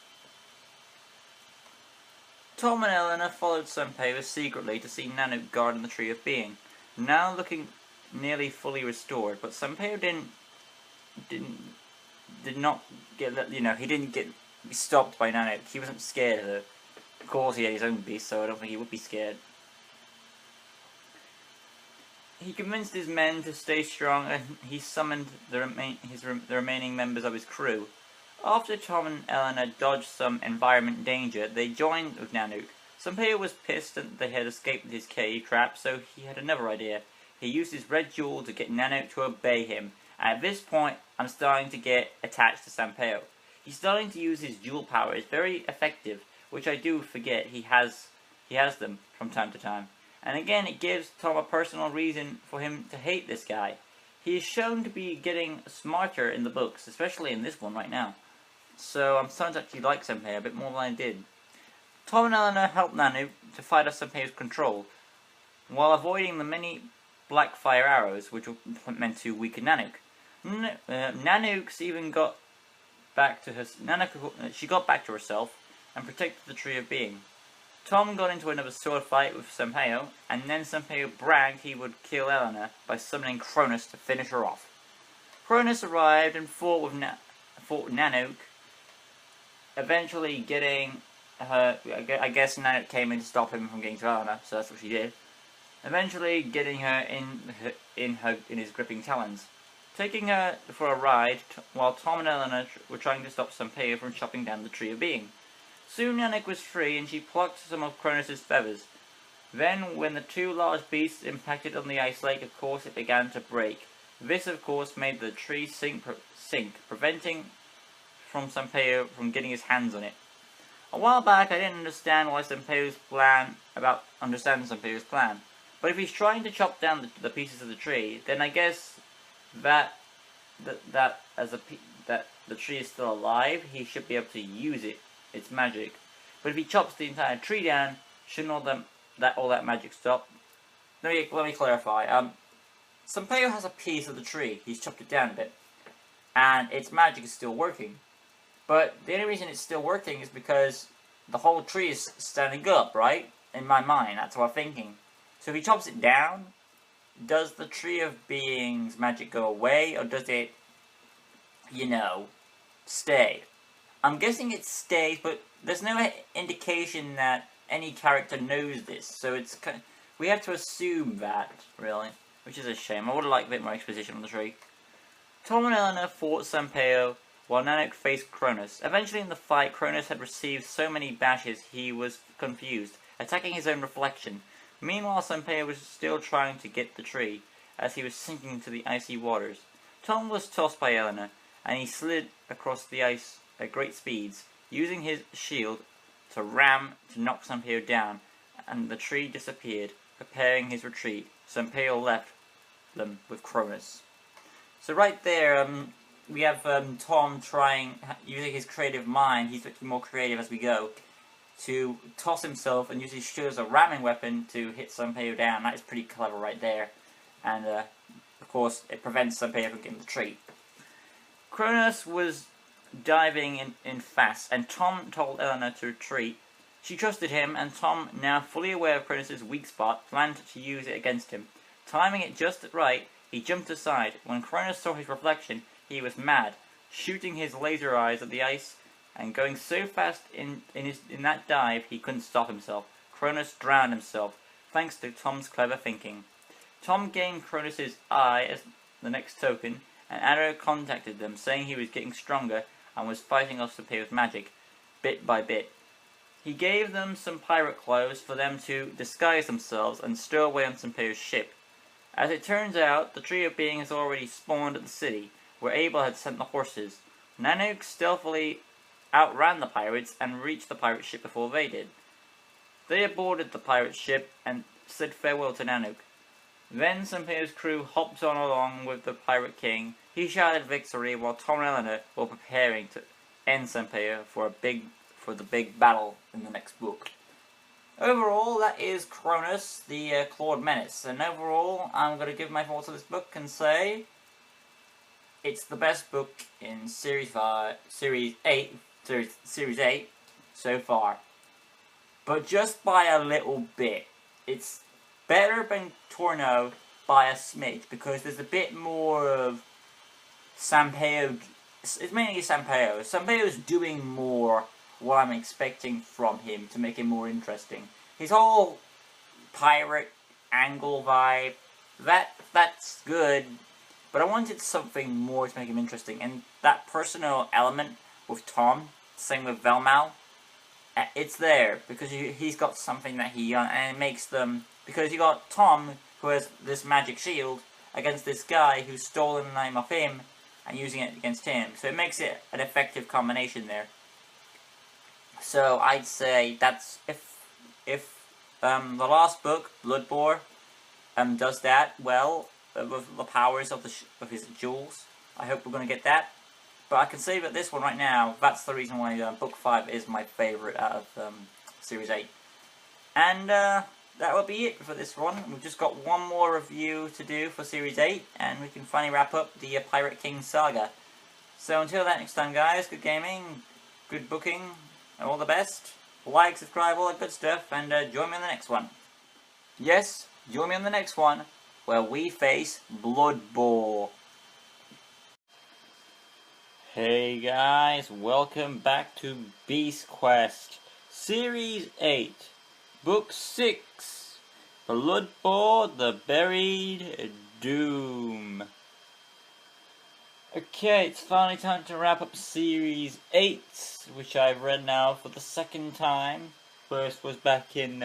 Tom and Eleanor followed Sanpeo secretly to see Nanook guarding the Tree of Being, now looking nearly fully restored. But Sanpeo did not get, he didn't get stopped by Nanook. He wasn't scared of her. Of course, he had his own beast, so I don't think he would be scared. He convinced his men to stay strong, and he summoned the remaining members of his crew. After Tom and Eleanor dodged some environment danger, they joined with Nanook. Sanpeo was pissed that they had escaped his cave trap, so he had another idea. He used his red jewel to get Nanook to obey him. And at this point, I'm starting to get attached to Sanpeo. He's starting to use his jewel power. It's very effective, which I do forget he has them from time to time. And again, it gives Tom a personal reason for him to hate this guy. He is shown to be getting smarter in the books, especially in this one right now. So I'm starting to actually like Sanpeo a bit more than I did. Tom and Eleanor helped Nanook to fight off Sanpeo's control, while avoiding the many black fire arrows which were meant to weaken Nanook. Nanook even got back to she got back to herself and protected the Tree of Being. Tom got into another sword fight with Sanpeo, and then Sanpeo bragged he would kill Eleanor by summoning Chronos to finish her off. Chronos arrived and fought Nanook, eventually getting her. I guess Nanook came in to stop him from getting to Eleanor, so that's what she did. eventually getting her in his gripping talons. Taking her for a ride, while Tom and Eleanor were trying to stop Sanpeo from chopping down the Tree of Being. Soon Nanak was free, and she plucked some of Chronos' feathers. Then, when the two large beasts impacted on the ice lake, of course it began to break. This, of course, made the tree sink, preventing Sanpeo from getting his hands on it. A while back, I didn't understand Sanpeo's plan. But if he's trying to chop down the pieces of the tree, then I guess that the tree is still alive, he should be able to use it. It's magic. But if he chops the entire tree down, shouldn't all that magic stop? Let me clarify. Sanpeo has a piece of the tree. He's chopped it down a bit, and its magic is still working. But the only reason it's still working is because the whole tree is standing up, right? In my mind, that's what I'm thinking. So if he chops it down, does the Tree of Being's magic go away, or does it, stay? I'm guessing it stays, but there's no indication that any character knows this, so we have to assume that, really, which is a shame. I would have liked a bit more exposition on the tree. Tom and Eleanor fought Sanpeo, while Nanak faced Chronos. Eventually in the fight, Chronos had received so many bashes he was confused, attacking his own reflection. Meanwhile, Sanpeo was still trying to get the tree, as he was sinking into the icy waters. Tom was tossed by Eleanor, and he slid across the ice at great speeds, using his shield to knock Sanpeo down, and the tree disappeared, preparing his retreat. Sanpeo left them with Chronos. So right there, we have Tom using his creative mind, he's looking more creative as we go, to toss himself and use his shield as a ramming weapon to hit Sanpeo down. That is pretty clever right there. And, of course, it prevents Sanpeo from getting the tree. Chronos was diving in fast, and Tom told Eleanor to retreat. She trusted him, and Tom, now fully aware of Chronos' weak spot, planned to use it against him. Timing it just right, he jumped aside. When Chronos saw his reflection, he was mad, shooting his laser eyes at the ice, and going so fast in that dive he couldn't stop himself. Chronos drowned himself, thanks to Tom's clever thinking. Tom gained Chronos' eye as the next token, and Arrow contacted them, saying he was getting stronger and was fighting off Sanpeo's magic, bit by bit. He gave them some pirate clothes for them to disguise themselves and stow away on Sanpeo's ship. As it turns out, the Tree of Being has already spawned at the city, where Abel had sent the horses. Nanook stealthily outran the pirates and reached the pirate ship before they did. They boarded the pirate ship and said farewell to Nanook. Then Sanpeo's crew hopped on along with the Pirate King. He shouted victory while Tom and Eleanor were preparing to end Sanpeo for the big battle in the next book. Overall, that is Chronos, the Clawed Menace. And overall, I'm going to give my thoughts on this book and say it's the best book in Series 8 so far. But just by a little bit. It's better than Torno by a smidge, because there's a bit more of Sanpeo. It's mainly Sanpeo. Sanpeo's doing more what I'm expecting from him to make him more interesting. His whole pirate angle vibe, that's good, but I wanted something more to make him interesting, and that personal element with Tom, same with Velmal, it's there, because he's got something that and it makes them, because you got Tom, who has this magic shield, against this guy who's stolen the name of him, and using it against him, so it makes it an effective combination there. So I'd say that's, if the last book, Bloodboar, does that well, with the powers of his jewels, I hope we're going to get that. But I can say that this one right now, that's the reason why Book 5 is my favourite out of Series 8. And that will be it for this one. We've just got one more review to do for Series 8, and we can finally wrap up the Pirate King saga. So until that next time, guys, good gaming, good booking, and all the best. Like, subscribe, all that good stuff, and join me on the next one. Yes, join me on the next one, where we face Bloodboar. Hey guys, welcome back to Beast Quest Series 8, Book 6, Bloodboar, the Buried Doom. Okay, it's finally time to wrap up Series 8, which I've read now for the second time. First was back in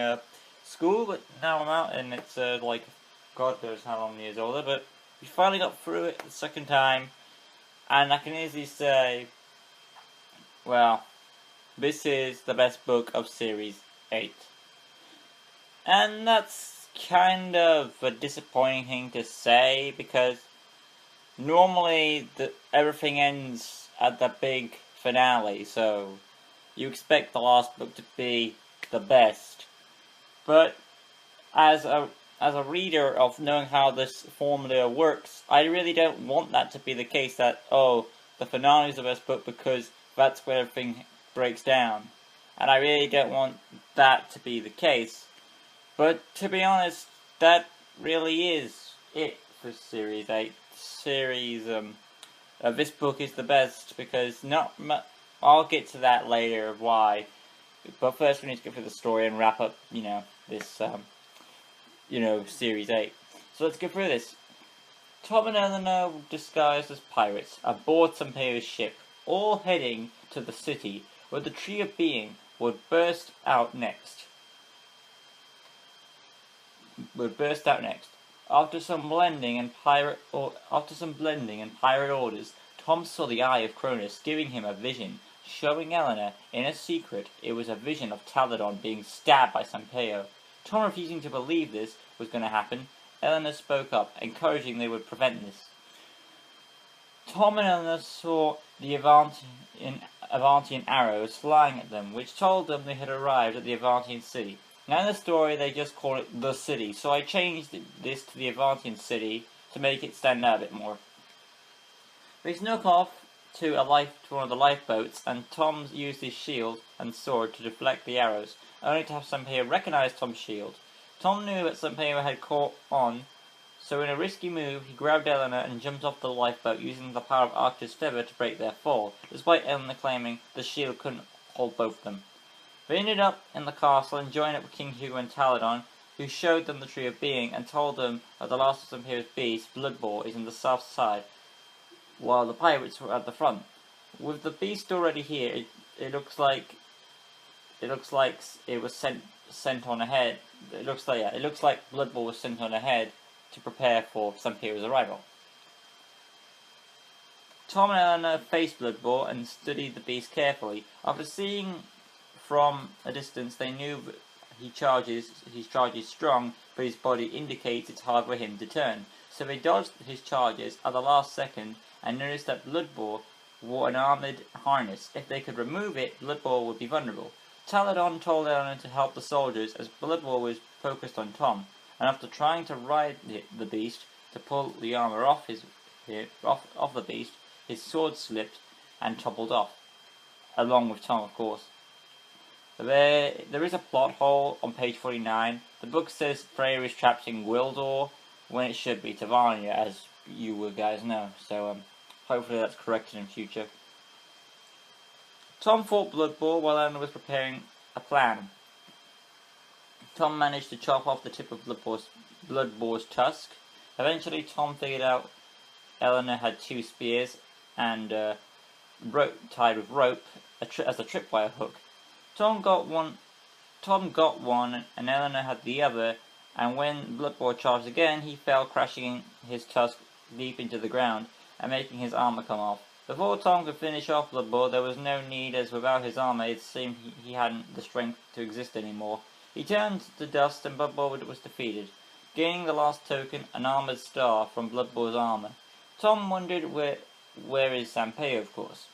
school, but now I'm out and it's like, God knows how long years older, but we finally got through it the second time, and I can easily say, well, this is the best book of Series 8. And that's kind of a disappointing thing to say, because normally everything ends at the big finale, so you expect the last book to be the best. But as a reader of knowing how this formula works, I really don't want that to be the case, that, oh, the finale is the best book because that's where everything breaks down. And I really don't want that to be the case. But to be honest, that really is it for Series 8. This book is the best because I'll get to that later of why. But first we need to get through the story and wrap up, this, Series 8. So let's go through this. Tom and Eleanor, disguised as pirates, aboard Sampeo's ship, all heading to the city where the Tree of Being would burst out next. After some blending and pirate orders, Tom saw the eye of Chronos giving him a vision, showing Eleanor, in a secret, it was a vision of Taladon being stabbed by Sampeo. Tom refusing to believe this was going to happen, Eleanor spoke up, encouraging they would prevent this. Tom and Eleanor saw the Avantian arrows flying at them, which told them they had arrived at the Avantian city. Now in the story they just call it the city, so I changed this to the Avantian city to make it stand out a bit more. They snuck off to one of the lifeboats, and Tom used his shield and sword to deflect the arrows, only to have Sampeo recognize Tom's shield. Tom knew that Sampeo had caught on, so in a risky move he grabbed Eleanor and jumped off the lifeboat using the power of Archer's feather to break their fall, despite Eleanor claiming the shield couldn't hold both of them. They ended up in the castle and joined up with King Hugo and Taladon, who showed them the Tree of Being and told them that the last of Sampeo's beast, Bloodboar, is on the south side, while the pirates were at the front. With the beast already here, it looks like it was sent on ahead. It looks like Bloodboar was sent on ahead to prepare for Sampeo's arrival. Tom and Eleanor faced Bloodboar and studied the beast carefully. After seeing from a distance, they knew that his charges strong, but his body indicates it's hard for him to turn. So they dodged his charges at the last second and noticed that Bloodboar wore an armoured harness. If they could remove it, Bloodboar would be vulnerable. Taladon told Eleanor to help the soldiers as Bloodboar was focused on Tom, and after trying to ride the beast to pull the armour off the beast, his sword slipped and toppled off, along with Tom, of course. There is a plot hole on page 49. The book says Freya is trapped in Gwildor, when it should be Tavania, as you guys know. So hopefully that's corrected in future. Tom fought Bloodboar while Eleanor was preparing a plan. Tom managed to chop off the tip of Bloodboar's tusk. Eventually Tom figured out Eleanor had 2 spears and rope tied with rope as a tripwire hook. Tom got one and Eleanor had the other, and when Bloodboar charged again, he fell, crashing his tusk deep into the ground and making his armour come off. Before Tom could finish off Bloodboar, there was no need, as without his armour it seemed he hadn't the strength to exist anymore. He turned to dust and Bloodboar was defeated, gaining the last token, an armoured star from Bloodboar's armour. Tom wondered where is Sampeo, of course.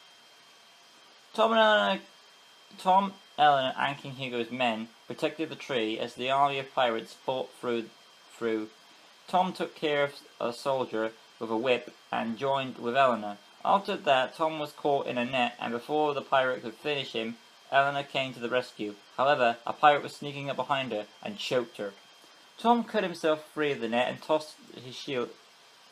Tom, Eleanor and King Hugo's men protected the tree as the army of pirates fought through. Tom took care of a soldier with a whip and joined with Eleanor. After that, Tom was caught in a net, and before the pirate could finish him, Eleanor came to the rescue. However, a pirate was sneaking up behind her and choked her. Tom cut himself free of the net and tossed his shield,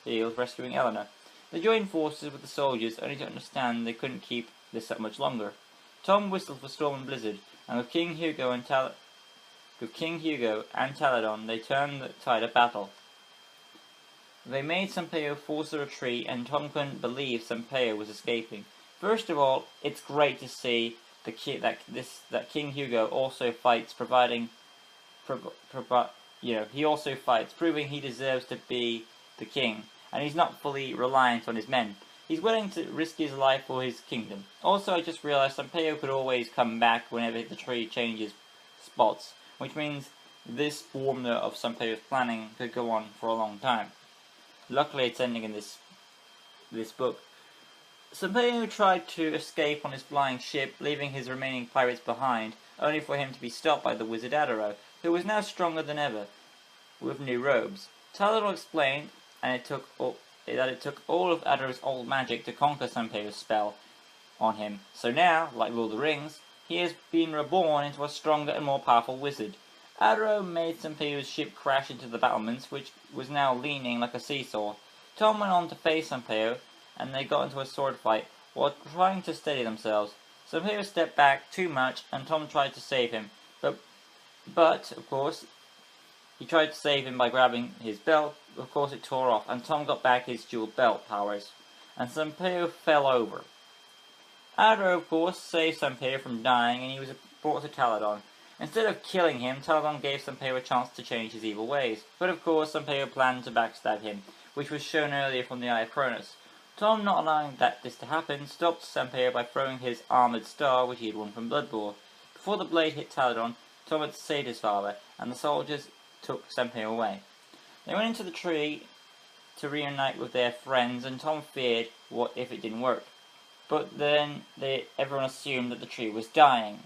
rescuing Eleanor. They joined forces with the soldiers, only to understand they couldn't keep this up much longer. Tom whistled for storm and blizzard, and with King Hugo and With King Hugo and Taladon, they turned the tide of battle. They made Sampaio force a retreat, and Tom couldn't believe Sampaio was escaping. First of all, it's great to see that King Hugo also fights, he also fights, proving he deserves to be the king, and he's not fully reliant on his men. He's willing to risk his life for his kingdom. Also, I just realized Sampaio could always come back whenever the tree changes spots, which means this formula of Sampaio's planning could go on for a long time. Luckily, it's ending in this book. Sampaio tried to escape on his flying ship, leaving his remaining pirates behind, only for him to be stopped by the wizard Adaro, who was now stronger than ever, with new robes. Taladon explained that it took all of Adaro's old magic to conquer Sampaio's spell on him. So now, like Lord of the Rings, he has been reborn into a stronger and more powerful wizard. Adaro made Sampaio's ship crash into the battlements, which was now leaning like a seesaw. Tom went on to face Sampaio, and they got into a sword fight, while trying to steady themselves. Sampaio stepped back too much, and Tom tried to save him. But of course, he tried to save him by grabbing his belt. Of course, it tore off, and Tom got back his dual belt powers, and Sampaio fell over. Adaro, of course, saved Sampaio from dying, and he was brought to Taladon. Instead of killing him, Taladon gave Sampaio a chance to change his evil ways. But of course, Sampaio planned to backstab him, which was shown earlier from the Eye of Chronos. Tom, not allowing this to happen, stopped Sampaio by throwing his armoured star, which he had won from Bloodboar. Before the blade hit Taladon, Tom had saved his father, and the soldiers took Sampaio away. They went into the tree to reunite with their friends, and Tom feared what if it didn't work. But then everyone assumed that the tree was dying.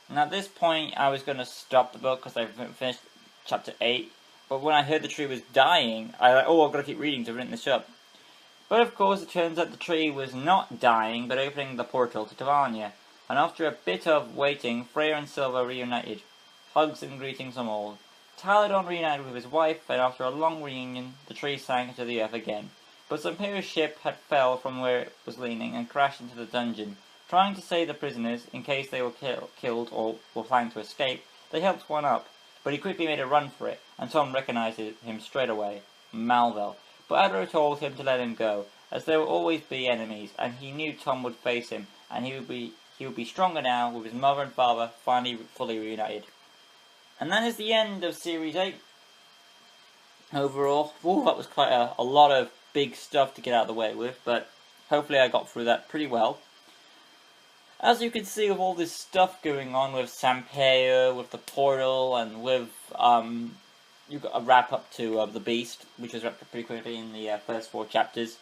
And at this point, I was going to stop the book because I finished chapter 8. But when I heard the tree was dying, I was like, oh, I've got to keep reading to finish this up. But of course, it turns out the tree was not dying, but opening the portal to Tavalnia. And after a bit of waiting, Freya and Silva reunited. Hugs and greetings from all. Taladon reunited with his wife, and after a long reunion, the tree sank into the earth again. But Sampaio's ship had fell from where it was leaning and crashed into the dungeon. Trying to save the prisoners, in case they were killed or were planning to escape, they helped one up, but he quickly made a run for it, and Tom recognized him straight away, Malvel. But Adaro told him to let him go, as there will always be enemies, and he knew Tom would face him, and he would be stronger now with his mother and father finally fully reunited. And that is the end of Series 8. Overall, that was quite a lot of big stuff to get out of the way with, but hopefully I got through that pretty well. As you can see, with all this stuff going on with Sampaio, with the portal, and with, you got a wrap-up to the Beast, which was wrapped up pretty quickly in the first 4 chapters.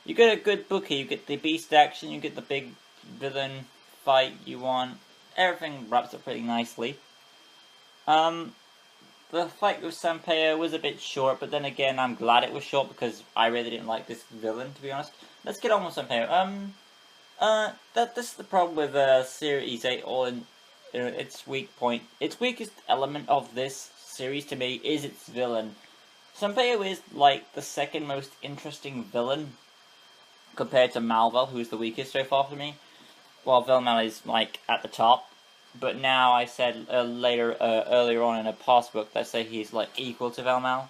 You get a good book here. You get the Beast action, you get the big villain fight you want. Everything wraps up pretty nicely. The fight with Sampaio was a bit short, but then again, I'm glad it was short because I really didn't like this villain, to be honest. Let's get on with Sampaio. This is the problem with Series 8 all in its weak point. Its weakest element of this series to me is its villain. Sampaio is like the second most interesting villain compared to Malvel, who's the weakest so far for me. While Velmal is like at the top. But now I said earlier on in a past book that I say he's like equal to Velmal.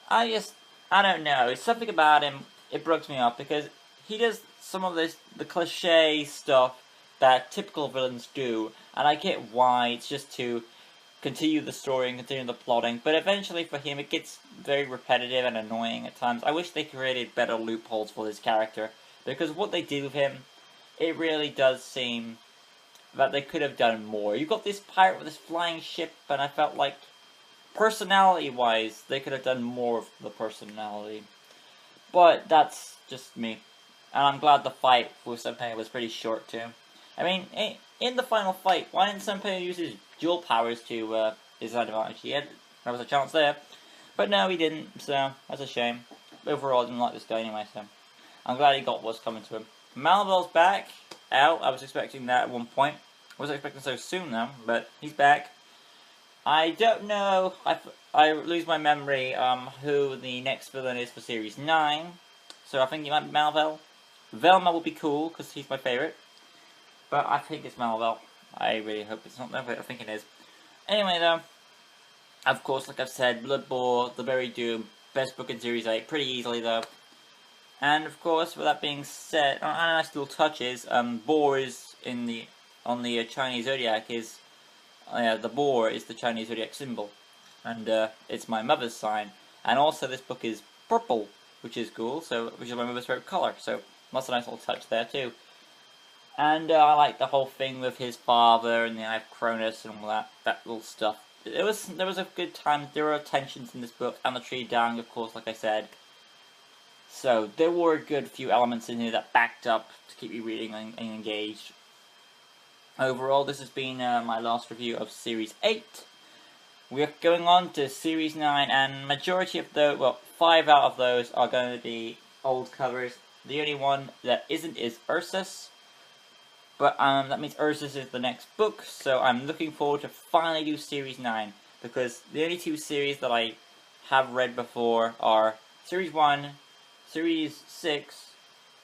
I don't know. It's something about him. It bugs me up because he does some of the cliche stuff that typical villains do, and I get why. It's just to continue the story and continue the plotting, but eventually for him it gets very repetitive and annoying at times. I wish they created better loopholes for this character, because what they did with him, it really does seem that they could have done more. You got this pirate with this flying ship, and I felt like, personality-wise, they could have done more of the personality. But that's just me. And I'm glad the fight with Sampaio was pretty short, too. I mean, in the final fight, why didn't Sampaio use his dual powers to his advantage? There was a chance there. But no, he didn't, so that's a shame. Overall, I didn't like this guy anyway, so I'm glad he got what's coming to him. Malvel's back, out. I was expecting that at one point. I wasn't expecting so soon, though, but he's back. I don't know, I lose my memory, who the next villain is for Series 9. So I think it might be Malvel. Velma will be cool, because he's my favourite. But I think it's Malvel. I really hope it's not there, but I think it is. Anyway, though, of course, like I've said, Bloodboar, The Very Doom, best book in Series 8, pretty easily, though. And, of course, with that being said, nice little touches, boar is on the Chinese zodiac is, the boar is the Chinese zodiac symbol. And, it's my mother's sign. And also, this book is purple, which is cool, which is my mother's favorite color, so that's a nice little touch there, too. And I like the whole thing with his father and the eye of Chronos and all that little stuff. There was a good time. There were tensions in this book, and the tree dying, of course, like I said. So there were a good few elements in here that backed up to keep you reading and engaged. Overall, this has been my last review of Series 8. We're going on to Series 9, and majority of those, well, 5 out of those are going to be old covers. The only one that isn't is Ursus. But that means Ursus is the next book, so I'm looking forward to finally do Series 9. Because the only 2 series that I have read before are Series 1, Series 6,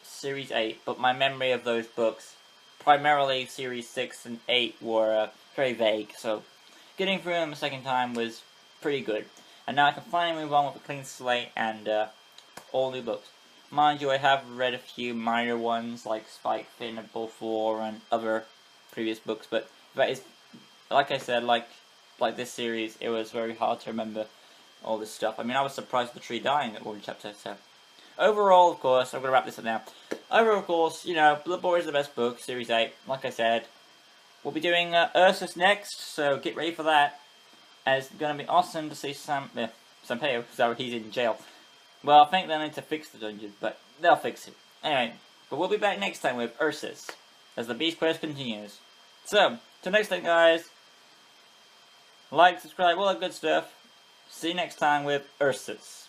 Series 8. But my memory of those books, primarily Series 6 and 8, were very vague. So getting through them a second time was pretty good. And now I can finally move on with a clean slate and all new books. Mind you, I have read a few minor ones like Spike, Finn, and Bull 4 and other previous books, but that is, like I said, like this series, it was very hard to remember all this stuff. I mean, I was surprised with the tree dying at one chapter, so. Overall, of course, I'm going to wrap this up now. Overall, of course, you know, Bloodboar is the best book, Series 8, like I said. We'll be doing Ursus next, so get ready for that. And it's going to be awesome to see Sampeo, so he's in jail. Well, I think they need to fix the dungeon, but they'll fix it. Anyway, but we'll be back next time with Ursus, as the Beast Quest continues. So, till next time, guys. Like, subscribe, all that good stuff. See you next time with Ursus.